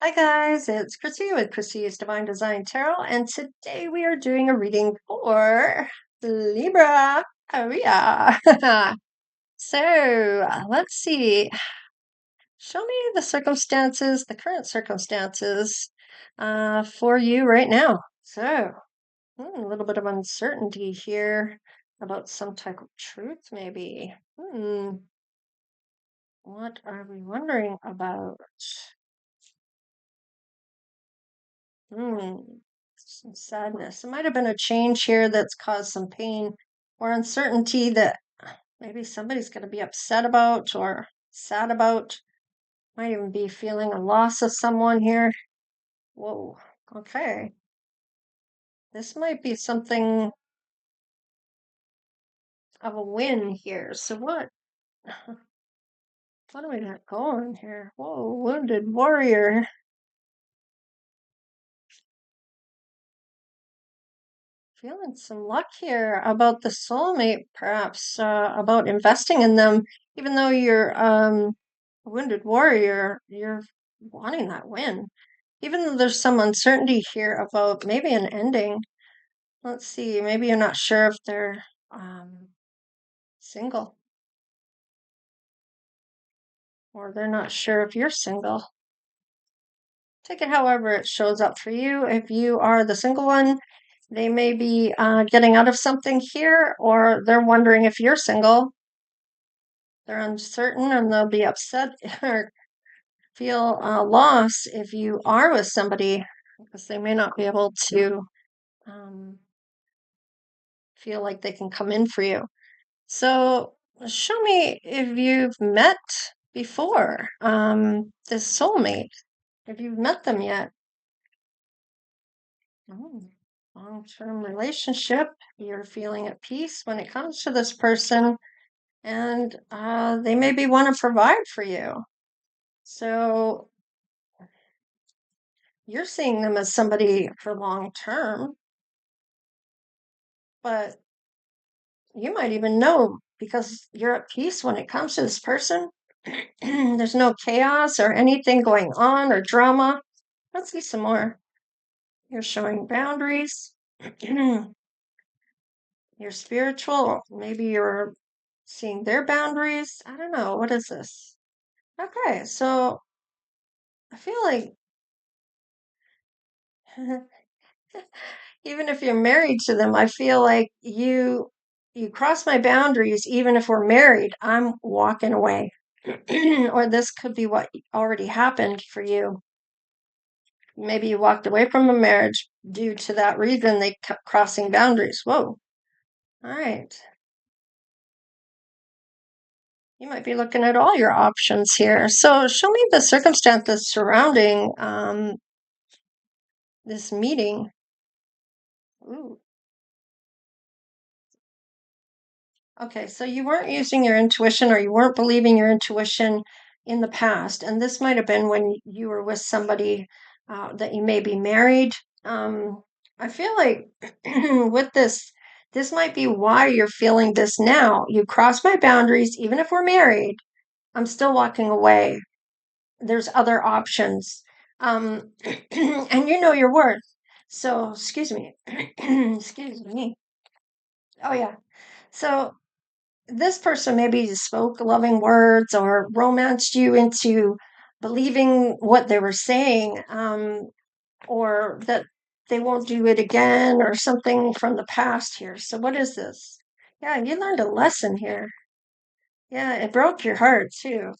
Hi guys, it's Chrissy with Chrissy's Divine Design Tarot, and today we are doing a reading for Libra. Oh yeah. Let's see. Show me the circumstances, the current circumstances, for you right now. A little bit of uncertainty here about some type of truth, maybe. What are we wondering about? Hmm, some sadness. It might have been a change here that's caused some pain or uncertainty that maybe somebody's going to be upset about or sad about. Might even be feeling a loss of someone here. Whoa, okay. This might be something of a win here. So what do we got going here? Whoa, wounded warrior. Feeling some luck here about the soulmate, perhaps, about investing in them. Even though you're a wounded warrior, you're wanting that win. Even though there's some uncertainty here about maybe an ending. Let's see, maybe you're not sure if they're single, or they're not sure if you're single. Take it however it shows up for you. If you are the single one, they may be getting out of something here, or they're wondering if you're single. They're uncertain and they'll be upset or feel loss if you are with somebody because they may not be able to um, feel like they can come in for you. So, show me if you've met before this soulmate. If you've met them yet. Oh, long-term relationship. You're feeling at peace when it comes to this person, and they maybe want to provide for you. So you're seeing them as somebody for long term, but you might even know because you're at peace when it comes to this person. There's no chaos or anything going on or drama. Let's see some more. You're showing boundaries. You're spiritual. Maybe you're seeing their boundaries. I don't know. What is this? Okay, so I feel like even if you're married to them, I feel like you cross my boundaries. Even if we're married, I'm walking away. Or this could be what already happened for you. Maybe you walked away from a marriage due to that reason. They kept crossing boundaries. Whoa. All right. You might be looking at all your options here. So show me the circumstances surrounding this meeting. Ooh. Okay, so you weren't using your intuition or you weren't believing your intuition in the past. And this might have been when you were with somebody that you may be married. I feel like with this might be why you're feeling this now. You cross my boundaries, even if we're married, I'm still walking away. There's other options. And you know your worth. So, excuse me. Excuse me. Oh, yeah. So, this person maybe spoke loving words or romanced you into believing what they were saying, or that they won't do it again, or something from the past here. So, what is this? Yeah, you learned a lesson here. Yeah, it broke your heart too.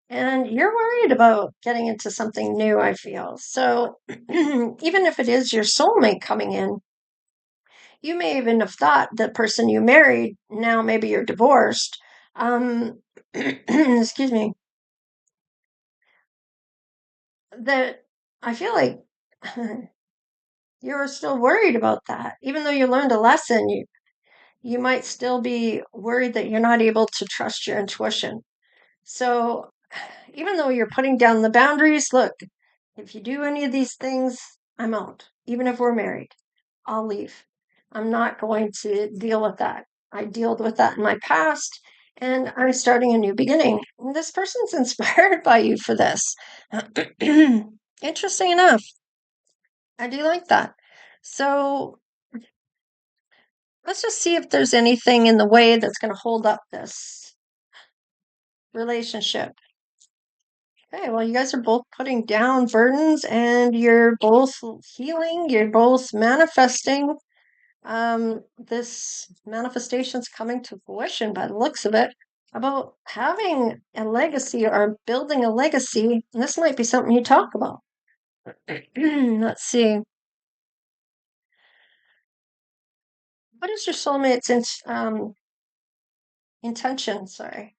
And you're worried about getting into something new, I feel. So, even if it is your soulmate coming in, you may even have thought the person you married, now maybe you're divorced. Excuse me, that I feel like you're still worried about that. Even though you learned a lesson, you might still be worried that you're not able to trust your intuition. So, even though you're putting down the boundaries, look, if you do any of these things, I'm out. Even if we're married, I'll leave. I'm not going to deal with that. I dealt with that in my past, and I'm starting a new beginning. And this person's inspired by you for this. Interesting enough. I do like that. So let's just see if there's anything in the way that's going to hold up this relationship. Okay, well, you guys are both putting down burdens and you're both healing, you're both manifesting. This manifestation's coming to fruition by the looks of it about having a legacy or building a legacy. And this might be something you talk about. Let's see. What is your soulmate's intention? Sorry.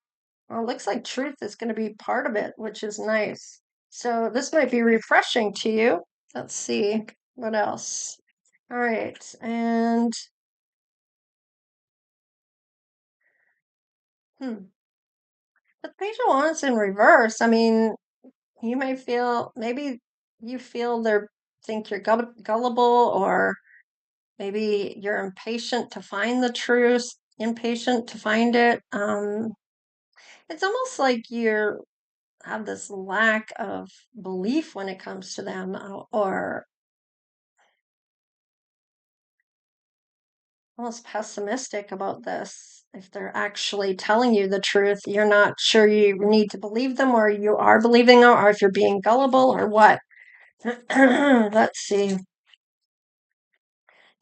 Well, it looks like truth is going to be part of it, which is nice. So this might be refreshing to you. Let's see what else. All right, and the Page of Wands in reverse. I mean, you may feel maybe you feel they think you're gullible, or maybe you're impatient to find the truth, impatient to find it. It's almost like you have this lack of belief when it comes to them, or almost pessimistic about this. If they're actually telling you the truth, you're not sure you need to believe them, or you are believing them, or if you're being gullible, or what. Let's see.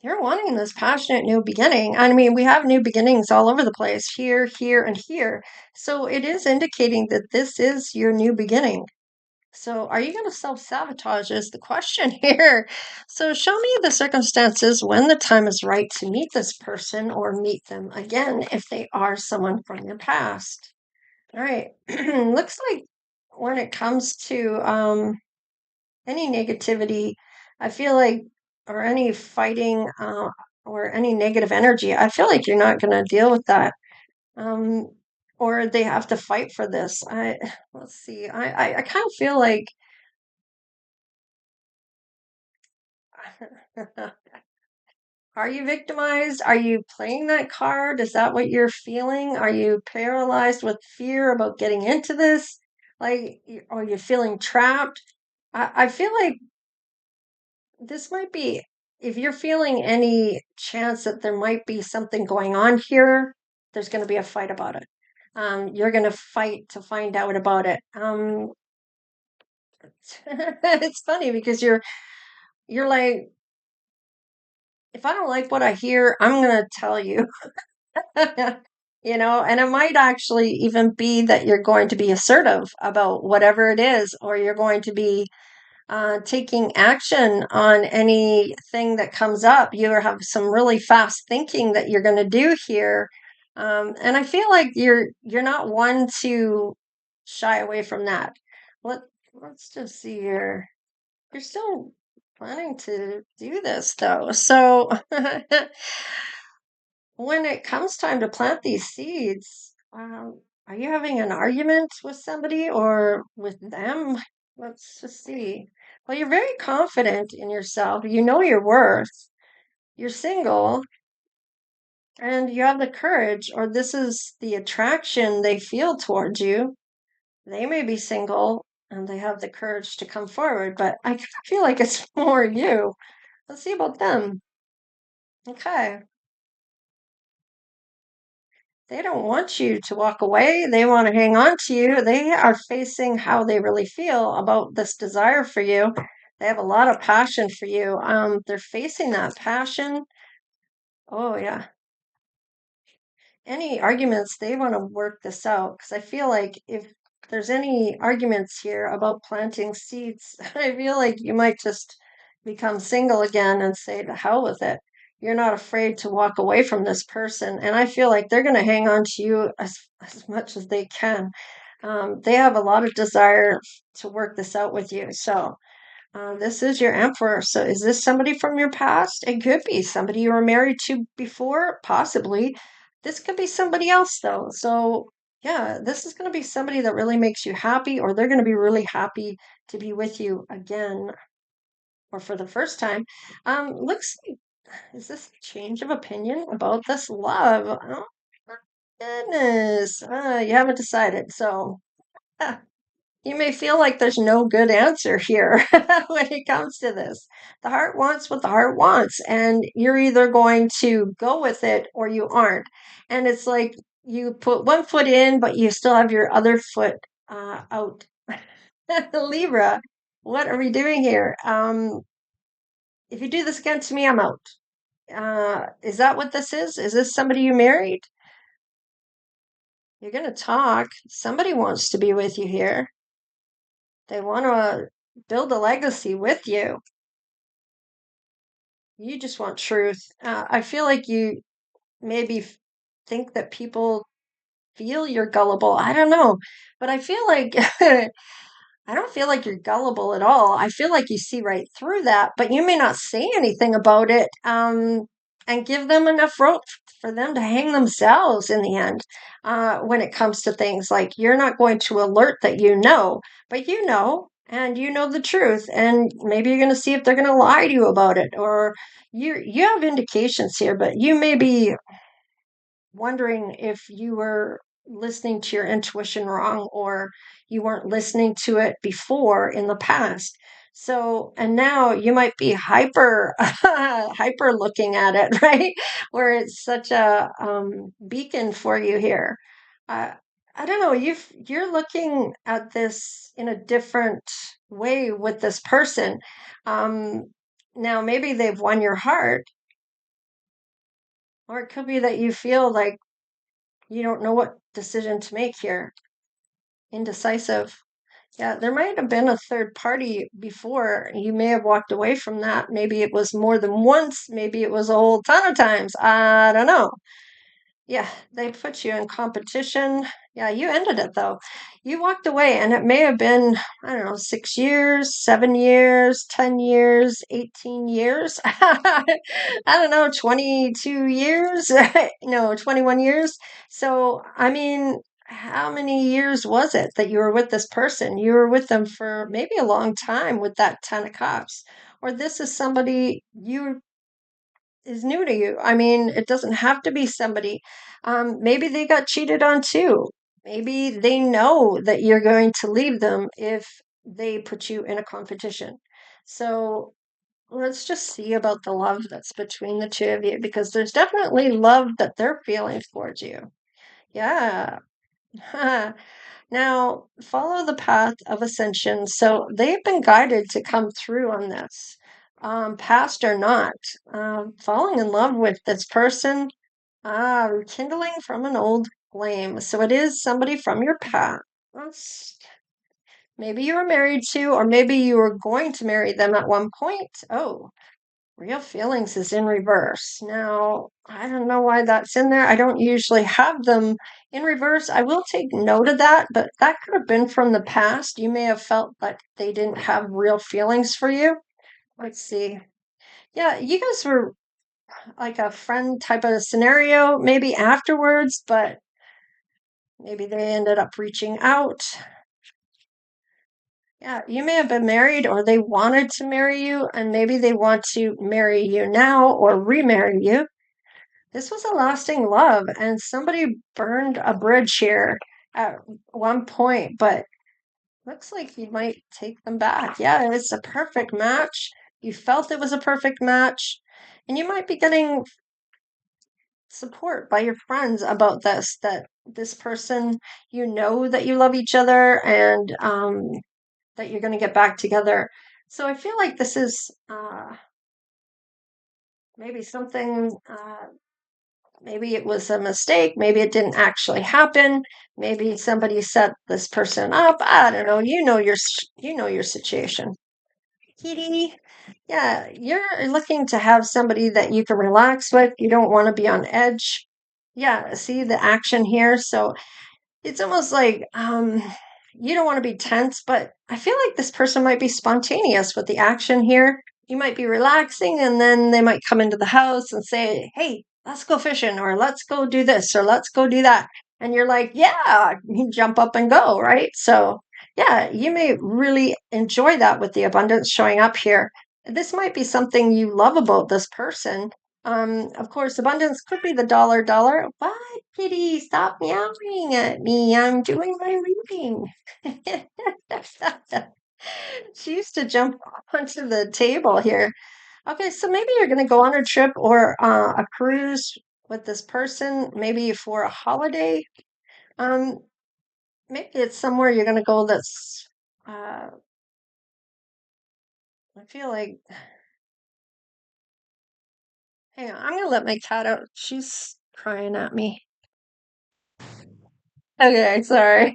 You're wanting this passionate new beginning. I mean, we have new beginnings all over the place, here, here, and here. So it is indicating that this is your new beginning. So are you going to self-sabotage is the question here. So show me the circumstances when the time is right to meet this person or meet them again if they are someone from your past. All right. Looks like when it comes to any negativity, I feel like, or any fighting or any negative energy, I feel like you're not going to deal with that. Um, or they have to fight for this. Let's see. I kind of feel like are you victimized? Are you playing that card? Is that what you're feeling? Are you paralyzed with fear about getting into this? Like, are you feeling trapped? I feel like this might be, if you're feeling any chance that there might be something going on here, there's going to be a fight about it. You're going to fight to find out about it. It's funny because you're like, if I don't like what I hear, I'm going to tell you. And it might actually even be that you're going to be assertive about whatever it is, or you're going to be taking action on anything that comes up. You have some really fast thinking that you're going to do here, and I feel like you're not one to shy away from that. Let Let's just see here. You're still planning to do this though, so when it comes time to plant these seeds, are you having an argument with somebody or with them? Let's just see. Well, you're very confident in yourself. You know your worth. You're single and you have the courage, or this is the attraction they feel towards you. They may be single and they have the courage to come forward, but I feel like it's more you. Let's see about them. Okay. They don't want you to walk away. They want to hang on to you. They are facing how they really feel about this desire for you. They have a lot of passion for you. They're facing that passion. Oh, yeah. Any arguments, they want to work this out because I feel like if there's any arguments here about planting seeds, I feel like you might just become single again and say to hell with it. You're not afraid to walk away from this person, and I feel like they're going to hang on to you as much as they can. They have a lot of desire to work this out with you. So this is your emperor. So is this somebody from your past? It could be somebody you were married to before, possibly. This could be somebody else, though. So yeah, this is going to be somebody that really makes you happy, or they're going to be really happy to be with you again, or for the first time. Looks like, is this a change of opinion about this love? Oh my goodness, you haven't decided. So You may feel like there's no good answer here when it comes to this. The heart wants what the heart wants, and you're either going to go with it or you aren't. And it's like you put one foot in, but you still have your other foot out. Libra, what are we doing here? If you do this again to me, I'm out. Is that what this is? Is this somebody you married? You're going to talk. Somebody wants to be with you here. They want to build a legacy with you. You just want truth. I feel like you maybe think that people feel you're gullible. I don't know. But I feel like I don't feel like you're gullible at all. I feel like you see right through that, but you may not say anything about it, and give them enough rope for them to hang themselves in the end. When it comes to things like you're not going to alert that you know, but you know, and you know the truth, and maybe you're going to see if they're going to lie to you about it, or you have indications here, but you may be wondering if you were listening to your intuition wrong or you weren't listening to it before in the past. So, and now you might be hyper, hyper looking at it, right? Where it's such a beacon for you here. Uh, I don't know. You're looking at this in a different way with this person. Um, Now, maybe they've won your heart, or it could be that you feel like you don't know what decision to make here. Indecisive. Yeah, there might have been a third party before. You may have walked away from that. Maybe it was more than once. Maybe it was a whole ton of times. I don't know. Yeah, they put you in competition. Yeah, you ended it though. You walked away, and it may have been, I don't know, 6 years, 7 years, 10 years, 18 years. I don't know, 22 years. No, 21 years. So, I mean, how many years was it that you were with this person? You were with them for maybe a long time with that 10 of cups. Or this is somebody you is new to you. I mean, it doesn't have to be somebody. Maybe they got cheated on too. Maybe they know that you're going to leave them if they put you in a competition. So let's just see about the love that's between the two of you, because there's definitely love that they're feeling towards you. Yeah. Now, follow the path of ascension. So they've been guided to come through on this, past or not. Falling in love with this person, rekindling from an old flame. So it is somebody from your past. Maybe you were married to, or maybe you were going to marry them at one point. Oh, real feelings is in reverse. Now, I don't know why that's in there. I don't usually have them in reverse. I will take note of that, but that could have been from the past. You may have felt like they didn't have real feelings for you. Let's see. Yeah, you guys were like a friend type of scenario, maybe afterwards, but maybe they ended up reaching out. Yeah, you may have been married or they wanted to marry you, and maybe they want to marry you now or remarry you. This was a lasting love, and somebody burned a bridge here at one point, but looks like you might take them back. Yeah, it's a perfect match. You felt it was a perfect match, and you might be getting support by your friends about this, that this person, you know that you love each other, and that you're going to get back together. So I feel like this is maybe something. Maybe it was a mistake. Maybe it didn't actually happen. Maybe somebody set this person up. I don't know. You know your situation. Kitty, yeah, you're looking to have somebody that you can relax with. You don't want to be on edge. Yeah, see the action here. So it's almost like you don't want to be tense, but I feel like this person might be spontaneous with the action here. You might be relaxing, and then they might come into the house and say, "Hey, let's go fishing," or "Let's go do this," or "Let's go do that." And you're like, "Yeah," you jump up and go, right? So, yeah, you may really enjoy that with the abundance showing up here. This might be something you love about this person. Of course, abundance could be the dollar dollar. What, kitty? Stop meowing at me. I'm doing my reading. She used to jump onto the table here. Okay, so maybe you're going to go on a trip or a cruise with this person, maybe for a holiday. Um, Maybe it's somewhere you're going to go that's, I feel like, hang on, I'm going to let my cat out. She's crying at me. Okay, sorry.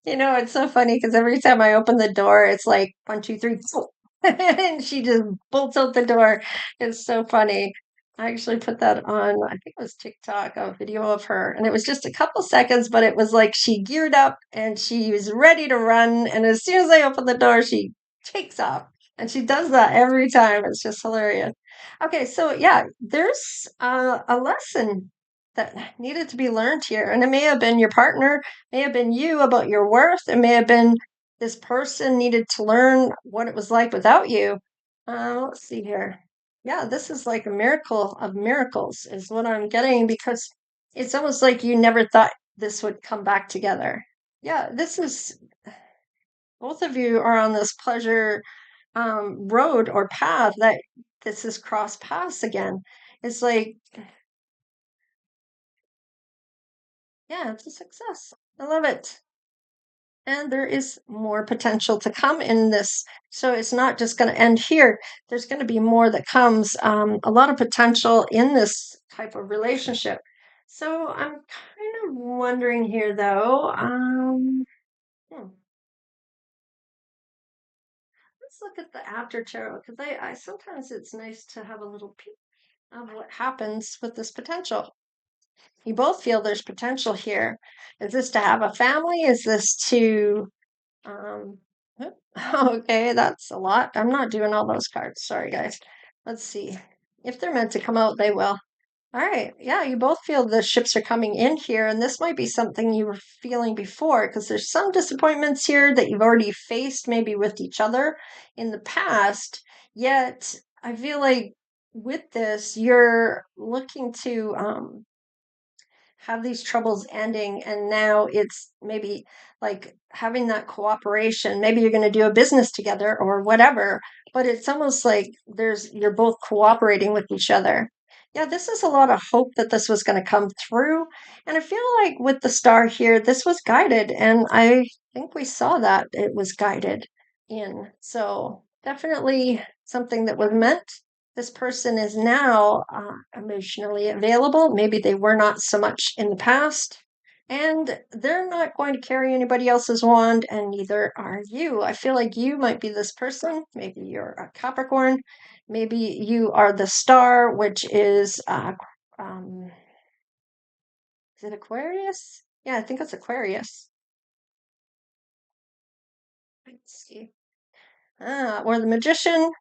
It's so funny because every time I open the door, it's like one, two, three, four. And she just bolts out the door. It's so funny. I actually put that on, I think it was TikTok, a video of her. And it was just a couple seconds, but it was like she geared up and she was ready to run. And as soon as I open the door, she takes off. And she does that every time. It's just hilarious. Okay, so yeah, there's a lesson that needed to be learned here. And it may have been your partner, may have been you about your worth. It may have been this person needed to learn what it was like without you. Let's see here. Yeah, this is like a miracle of miracles, is what I'm getting, because it's almost like you never thought this would come back together. Yeah, this is both of you are on this pleasure road or path that this is cross paths again. It's like, yeah, it's a success. I love it. And there is more potential to come in this. So it's not just going to end here. There's going to be more that comes. A lot of potential in this type of relationship. So I'm kind of wondering here, though. Let's look at the after tarot, because I sometimes it's nice to have a little peek of what happens with this potential. You both feel there's potential here. Is this to have a family? Is this to Um, okay, that's a lot. I'm not doing all those cards. Sorry, guys. Let's see. If they're meant to come out, they will. All right. Yeah, you both feel the ships are coming in here, and this might be something you were feeling before because there's some disappointments here that you've already faced, maybe with each other in the past. Yet, I feel like with this, you're looking to have these troubles ending, and now it's maybe like having that cooperation. Maybe you're going to do a business together or whatever, but it's almost like you're both cooperating with each other. Yeah, this is a lot of hope that this was going to come through, and I feel like with the star here this was guided, and I think we saw that it was guided in. So definitely something that was meant. This person is now emotionally available. Maybe they were not so much in the past. And they're not going to carry anybody else's wand, and neither are you. I feel like you might be this person. Maybe you're a Capricorn. Maybe you are the star, which is it Aquarius? Yeah, I think it's Aquarius. Let's see. Or the Magician.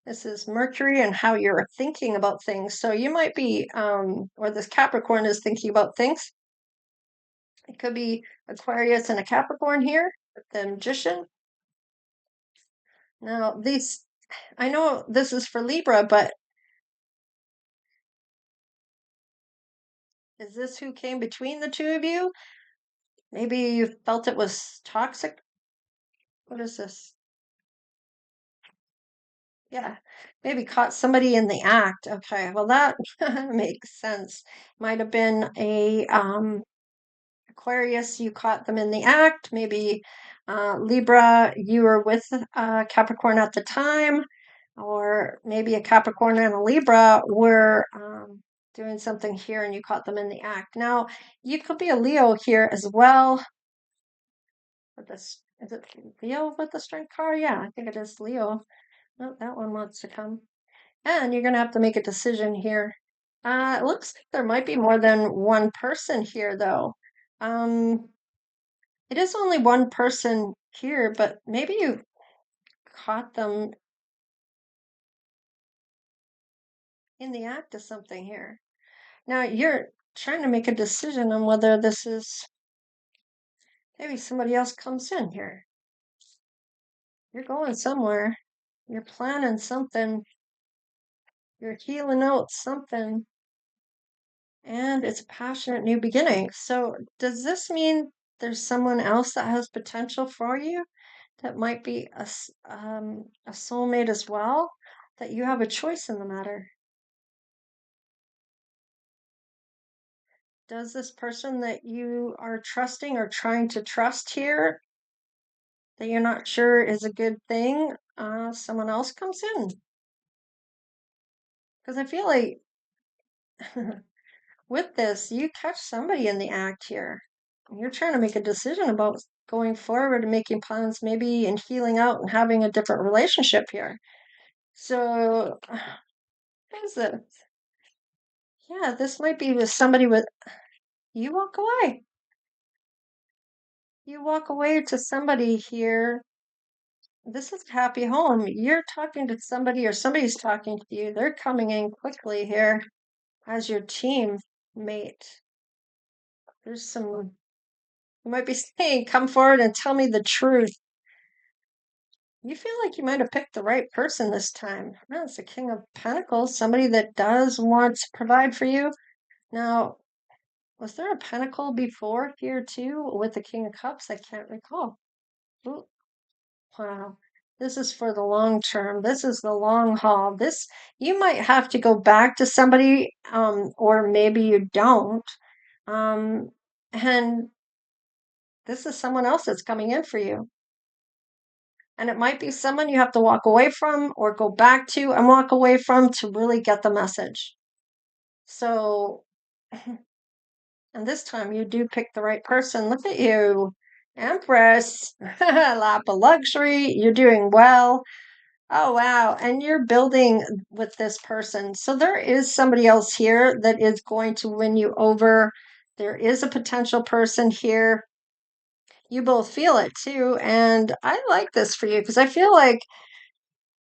This is Mercury and how you're thinking about things. So you might be, or this Capricorn is thinking about things. It could be Aquarius and a Capricorn here, the Magician. Now, I know this is for Libra, but is this who came between the two of you? Maybe you felt it was toxic. What is this? Yeah, maybe caught somebody in the act. Okay, well, that makes sense. Might have been a Aquarius, you caught them in the act. Maybe Libra, you were with Capricorn at the time, or maybe a Capricorn and a Libra were doing something here and you caught them in the act. Now, you could be a Leo here as well. With this, is it Leo with the strength card? Yeah, I think it is Leo. No, that one wants to come. And you're going to have to make a decision here. It looks like there might be more than one person here, though. It is only one person here, but maybe you caught them in the act of something here. Now you're trying to make a decision on whether this is maybe somebody else comes in here. You're going somewhere. You're planning something. You're healing out something, and it's a passionate new beginning. So, does this mean there's someone else that has potential for you that might be a soulmate as well? That you have a choice in the matter? Does this person that you are trusting or trying to trust here that you're not sure is a good thing, someone else comes in? Because I feel like with this, you catch somebody in the act here. You're trying to make a decision about going forward and making plans, maybe and healing out and having a different relationship here. So, what is it? Yeah, this might be with somebody with you walk away. You walk away to somebody here. This is happy home. You're talking to somebody or somebody's talking to you. They're coming in quickly here as your team mate. There's some, you might be saying, come forward and tell me the truth. You feel like you might have picked the right person this time. That's the King of Pentacles, somebody that does want to provide for you. Now, was there a pentacle before here too with the King of Cups? I can't recall. Ooh, wow. This is for the long term. This is the long haul. This you might have to go back to somebody, or maybe you don't. Um, and this is someone else that's coming in for you. And it might be someone you have to walk away from or go back to and walk away from to really get the message. So, and this time you do pick the right person. Look at you, Empress, lap of luxury. You're doing well. Oh, wow. And you're building with this person. So there is somebody else here that is going to win you over. There is a potential person here. You both feel it too. And I like this for you because I feel like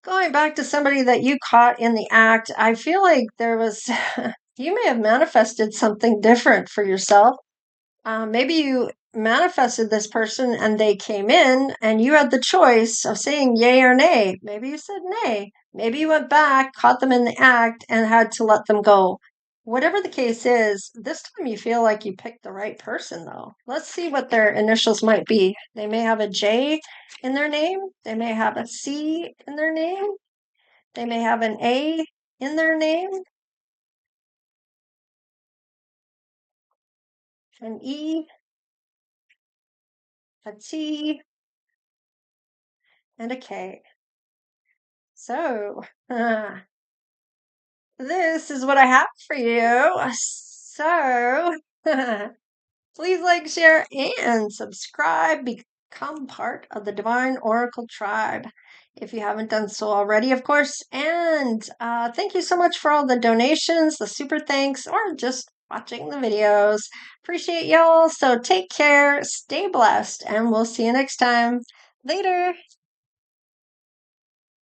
going back to somebody that you caught in the act, I feel like there was, you may have manifested something different for yourself. Maybe you manifested this person and they came in and you had the choice of saying yay or nay. Maybe you said nay. Maybe you went back, caught them in the act, and had to let them go. Whatever the case is, this time you feel like you picked the right person, though. Let's see what their initials might be. They may have a J in their name, they may have a C in their name, they may have an A in their name, an E, a T, and a K. So, this is what I have for you. So, please like, share, and subscribe. Become part of the Divine Oracle tribe if you haven't done so already, of course. And thank you so much for all the donations, the super thanks, or just watching the videos. Appreciate y'all. So take care, stay blessed, and we'll see you next time. Later.